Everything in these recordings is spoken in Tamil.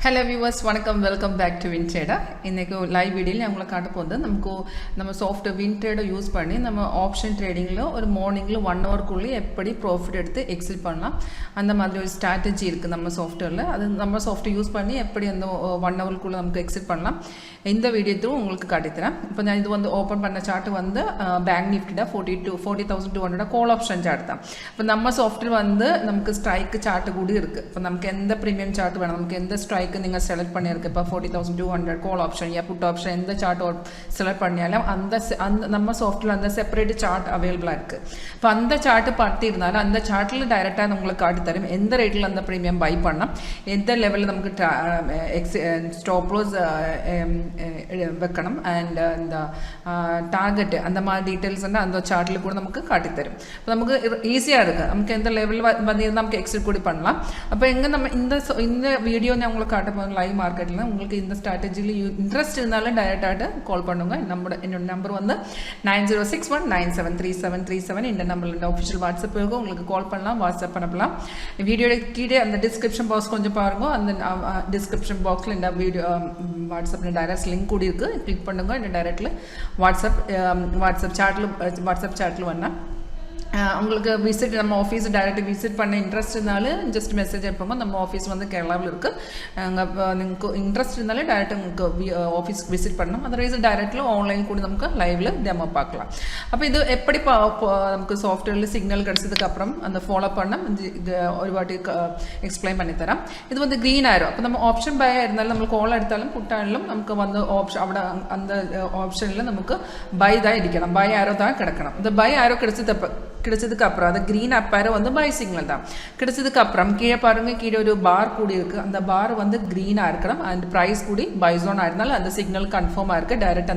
Hello viewers, welcome back to WinTrader. இன்னைக்கு லைவ் வீடியோல உங்களுக்கு காட்ட போறது நம்ம சாஃப்ட்வேர் WinTrader யூஸ் பண்ணி நம்ம ஆப்ஷன் ட்ரேடிங்ல ஒரு மார்னிங்ல 1 hour குள்ள எப்படி profit எடுத்து எக்ஸிட் பண்ணலாம் அந்த மாதிரி ஒரு ஸ்ட்ராட்டஜி இருக்கு நம்ம சாஃப்ட்வேர்ல. அது நம்ம சாஃப்ட்வேர் யூஸ் பண்ணி எப்படி அந்த 1 hour குள்ள நமக்கு எக்ஸிட் பண்ணலாம் இந்த வீடியோ த்ரூ உங்களுக்கு காட்டி தரேன். இப்போ நான் இது ஓபன் பண்ண சார்ட் பேங்க் நிஃப்டில 40200 கால் ஆப்ஷன் சார்ட் தான். இப்போ நம்ம சாஃப்ட்வேர் நமக்கு ஸ்ட்ரைக் சார்ட் கூட இருக்கு. இப்போ நமக்கு எந்த பிரீமியம் சார்ட் வேணும், நமக்கு எந்த ஸ்ட்ரைக் நீங்க செலக்ட் பண்ணிருக்கு. இப்போ 40200 கால் ஆப்ஷன் யா புட் ஆப்ஷன் எந்த சார்ட் செலக்ட் பண்ணியாலும் அந்த நம்ம சாஃப்ட்வேர்ல அந்த செப்பரேட் சார்ட் அவைலபிளா இருக்கு. இப்போ அந்த சார்ட் பார்த்திருந்தாலும் அந்த சார்ட்ல டைரக்டா உங்களுக்கு காட்டி தரும் எந்த ரேட்ல அந்த பிரீமியம் பை பண்ணலாம், எந்த லெவல்ல நமக்கு ஸ்டாப் லாஸ் வைக்கணும் அண்ட் இந்த டார்கெட் அந்த மாதிரி டீடைல்ஸ் அந்த சார்ட்ல கூட நமக்கு காட்டி தரும். நமக்கு ஈஸியா இருக்கு, நமக்கு எந்த லெவல் நமக்கு எக்ஸிட் கூட பண்ணலாம். அப்போ எங்க நம்ம இந்த வீடியோ நான் உங்களுக்கு லைவ் மார்க்கெட்ல உங்களுக்கு இந்த ஸ்ட்ராட்டஜில இன்ட்ரெஸ்ட் இருந்தாலும் டைரக்டாக கால் பண்ணுங்க. என்னோட நம்பர் 9061973737 இந்த நம்பர்ல ஆஃபிஷியல் வாட்ஸ்அப் இருக்கும், உங்களுக்கு கால் பண்ணலாம், வாட்ஸ்அப் பண்ணலாம். வீடியோட கீழே அந்த டிஸ்கிரிப்ஷன் பாக்ஸ் கொஞ்சம் பாருங்க. அந்த டிஸ்கிரிப்ஷன் பாக்ஸ்ல இந்த வீடியோ வாட்ஸ்அப்ல டைரக்ட் லிங்க் கூட இருக்கு, கிளிக் பண்ணுங்க. இந்த டைரக்ட்ல வாட்ஸ்அப் சாட்ல வந்தா உங்களுக்கு விசிட் நம்ம ஆஃபீஸ் டைரக்ட் விசிட் பண்ண இன்ட்ரெஸ்ட் இருந்தாலும் ஜஸ்ட் மெசேஜ் அனுப்புங்க. நம்ம ஆஃபீஸ் கேரளாவில் இருக்கு. നിങ്ങൾക്ക് இன்ட்ரெஸ்ட் இருந்தாலும் டைரக்ட் உங்களுக்கு ஆஃபீஸ்க்கு விசிட் பண்ணணும். அதர்வைஸ் டைரக்ட்ல ஆன்லைன் கூட நமக்கு லைவ்ல டெமோ பார்க்கலாம். அப்போ இது எப்படி நமக்கு சாஃப்ட்வேர்ல சிக்னல் கிடைச்சதுக்கு அப்புறம் அந்த ஃபாலோ பண்ண ஒரு வாட்டி எக்ஸ்பிளைன் பண்ணி தரேன். இது க்ரீன் ஆயிரும். அப்போ நம்ம ஆப்ஷன் பை இருந்தாலும் நம்ம கால் எடுத்தாலும் புட்டாலும் நமக்கு ஆப்ஷன் അവിടെ அந்த ஆப்ஷனில் நமக்கு பை தான் இരിക്കണം, பை ஆரோ தான் கிடக்கணும். இந்த பை ஆரோ கிடைச்சதுக்கு அப்புறம் அது கிரீன் அப்பாரோ பை சிக்னல் தான். கிடைச்சதுக்கு அப்புறம் கீழே பாருங்க, கீழே ஒரு பார் கூடி இருக்கு. அந்த பார் கிரீனா இருக்கணும் அண்ட் பிரைஸ் கூடி பை ஜோன் ஆயிருந்தாலும் அந்த சிக்னல் கன்ஃபார்ம் ஆயிருக்கு. டைரக்ட்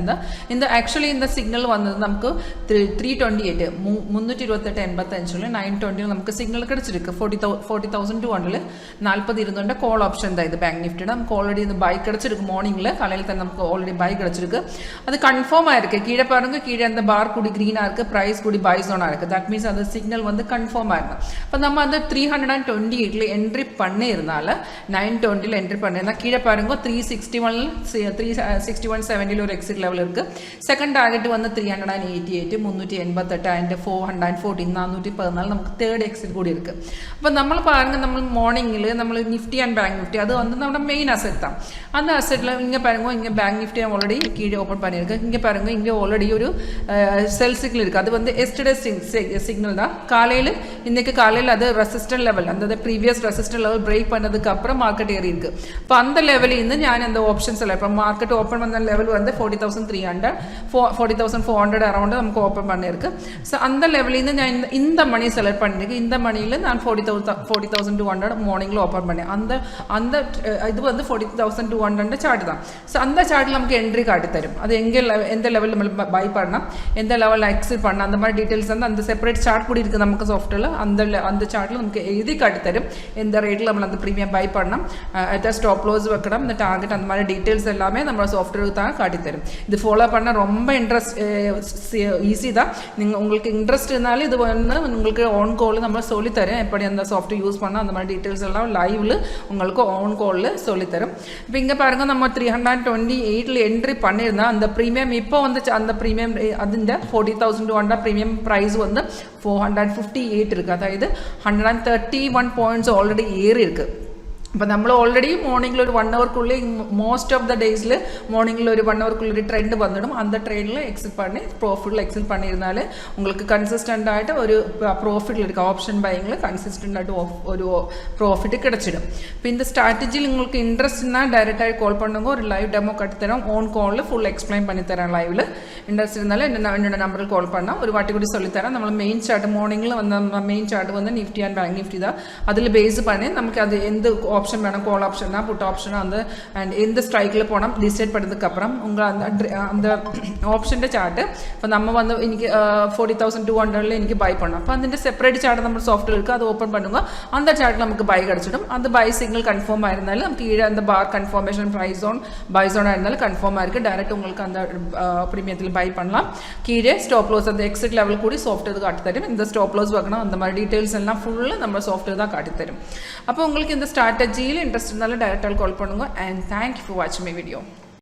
இந்த ஆக்சுவலி இந்த சிக்னல் நமக்கு 328 328.85 920 நமக்கு சிக்னல் கிடைச்சிருக்கு. 40,200 40 இருந்தோண்ட கால் ஆப்ஷன் தான் இது பேங்க் நிஃப்டி. நமக்கு ஆல்ரெடி இந்த பை கிடைச்சிருக்கு. மார்னிங்ல காலையில் தான் நமக்கு ஆல்ரெடி பை கிடைச்சிருக்கு. அது கன்ஃபார்ம் ஆயிருக்கு. கீழே பாருங்க, கீழே அந்த பார் கூடி கிரீனா இருக்கு, பிரைஸ் கூடி பை ஜோனா இருக்கு. தட் மீன்ஸ் அந்த சிக்னல் கன்ஃபார்ம் ஆயிருக்கும். அப்போ நம்ம 328ல என்ட்ரி பண்ணியிருந்தால 920ல என்ட்ரி பண்ணியிருந்தா கீழே பாருங்க 361.70 ஒரு எக்ஸிட் லெவல் இருக்கு. செகண்ட் டார்கெட் 388 388 அண்ட் 414 414 நமக்கு தேர்ட் எக்ஸிட் கூட இருக்கு. அப்போ നമ്മൾ பாருங்க, நம்ம மார்னிங்கில் நம்ம நிஃப்டி அண்ட் பேங்க் நிஃப்டி அது நம்ம மெயின் அசெட் தான். அந்த அசெட்ல இங்கே பாருங்க, இங்கே பேங்க் நிஃப்டி ஆல்ரெடி கீழே ஓப்பன் பண்ணியிருக்கு. இங்கே பாருங்க, இங்கே ஆல்ரெடி ஒரு செல் சிக்னல் இருக்கு. அது எஸ்டர்டே சிக்னல் தான். காலையில் இன்னைக்கு காலையில் அது ரெசிஸ்டன்ட் லெவல் அந்த ப்ரீவியஸ் ரெசிஸ்டன்ட் லெவல் பிரேக் பண்ணதுக்கு அப்புறம் மார்க்கெட் ஏறி இருக்கு. இப்போ அந்த லெவலில் இருந்து நான் அந்த ஆப்ஷன்ஸ் எல்லாம் இப்போ மார்க்கெட் ஓப்பன் பண்ண லெவல் 40,300 40,400 அரௌண்ட் நமக்கு ஓப்பன் பண்ணியிருக்கு. ஸோ அந்த லெவலில் நான் இந்த மணி செலக்ட் பண்ணியிருக்கேன். இந்த மணியில் நான் 40,200 மார்னிங்கில் ஓப்பன் பண்ணேன். அந்த இது 40,200 சார்ட் தான். ஸோ அந்த சார்ட்டில் நமக்கு என்ட்ரி காட்டி தரும். அது எந்த லெவலில் நம்ம பை பண்ணலாம், எந்த லெவலில் எக்ஸிட் பண்ணலாம், அந்த மாதிரி டீட்டெயில்ஸ் அந்த செப்பரேட் சார்ட் கூட இருக்குது நமக்கு சாஃப்ட்வேர்ல. அந்த சார்ட்ல நமக்கு எழுதி காட்டி தரும் எந்த ரேட்ல நம்ம அந்த ப்ரீமியம் பை பண்ணலாம், ஸ்டாப் லாஸ் வைக்கணும், இந்த டார்கெட் அந்த மாதிரி டீட்டெயில்ஸ் எல்லாமே நம்ம சாஃப்ட்வேர் தான் காட்டி தரும். இது ஃபாலோ பண்ண ரொம்ப ஈஸி தான். உங்களுக்கு இன்ட்ரெஸ்ட் இருந்தாலும் இது உங்களுக்கு ஆன் கால் நம்ம சொல்லித்தரேன் எப்படி அந்த சாஃப்ட்வேர் யூஸ் பண்ணால் அந்த மாதிரி டீட்டெயில்ஸ் எல்லாம் லைவ்ல உங்களுக்கு ஆன் காலில் சொல்லித்தரும். இப்போ இங்கே பாருங்க, நம்ம 328ல என்ட்ரி பண்ணியிருந்தா அந்த ப்ரீமியம் இப்போ அந்த ப்ரீமியம் അതിൻ്റെ 40,200 ப்ரீமியம் ப்ரைஸ் 458 இருக்கு. அதாவது 131 பாயிண்ட்ஸ் ஆல்ரெடி ஏறி இருக்கு. இப்போ നമ്മൾ ഓൾറെഡി മോർണിംഗിൽ ഒരു 1 hourക്കുള്ളേ മോസ്റ്റ് ഓഫ് ദ ഡേയ്സിൽ മോർണിംഗിൽ ഒരു 1 hourക്കുള്ള ഒരു ട്രെൻഡ് വന്നിടും. அந்த ட்ரெண்டில் எக்ஸிட் பண்ணி ப்ராஃபிட்டில் எக்ஸிட் பண்ணியிருந்தால் உங்களுக்கு கன்சிஸ்டൻ്റ് ஆகிட்டு ஒரு ப்ராஃபிட்டில் இருக்க ஆப்ஷன் பையிங்கில் கன்சிஸ்டൻ്റ് ஆகிட்டு ஒரு ப்ராஃபிட் கிடைச்சிடும். இப்போ இந்த ஸ்ட்ராட்டஜியில் உங்களுக்கு இன்ட்ரெஸ்ட்னா டைரெக்டாக கால் பண்ணுங்க. ஒரு லைவ் டெமோ கட்டித்தரோம், ஓன் காலில் ஃபுல் எக்ஸ்பிளைன் பண்ணித்தரேன். லைவில் இன்ட்ரெஸ்ட் இருந்தாலும் என்னோட நம்பருக்கு கால் பண்ணால் ஒரு வாட்டி கூட சொல்லித்தரேன். நம்ம மெயின் சார்ட் மார்னிங்கில் main chart Nifty and bank Nifty தான். அதில் பேஸ் பண்ணி நமக்கு அது எந்த ஆப்ஷன் வேணும், கால் ஆப்ஷனா புட் ஆப்ஷனா வந்து அண்ட் எந்த ஸ்ட்ரைக்கில் போனால் டிசைட் பண்ணதுக்கப்புறம் உங்கள் அந்த ഓപ്ഷൻ്റെ ചാർട്ട് ഇപ്പോൾ നമ്മൾ വന്ന് എനിക്ക് 40,200 എനിക്ക് ബൈ பண்ணோம். അപ്പോൾ അതിൻ്റെ സെപ്പറേറ്റ് ചാർട്ട് നമ്മൾ സോഫ്റ്റ്വെയർ എടുക്കുക, അത് ഓപ്പൺ பண்ணுங்க, அந்த ചാർട്ടിൽ നമുക്ക് ബൈ കിടച്ചിടും. അത് ബൈ സിഗ്നൽ കൺഫേം ആയിരുന്നാലും നമുക്ക് കീഴே அந்த bar confirmation price zone by zone ஆயிருந்தாலும் கன்ஃபார்மாக இருக்குது. டைரக்ட் உங்களுக்கு அந்த ப்ரீமியத்தில் பை பண்ணலாம். கீழே ஸ்டாப் லாஸ் அந்த எக்ஸிட் லெவல் கூடி சாஃப்ட்வேர் காட்டித்தரும். இந்த ஸ்டாப் லாஸ் வைக்கணும் அந்த மாதிரி டீட்டெயில்ஸ் எல்லாம் ஃபுல்லாக நம்ம சாஃப்ட்வேர் தான் காட்டித்தரும். அப்போ உங்களுக்கு இந்த ஸ்ட்ராட்டஜியில் இன்ட்ரெஸ்ட் இருந்தாலும் டைரக்டாக கால் பண்ணுங்க. அண்ட் தேங்க்யூ ஃபார் வாட்சிங் மை வீடியோ.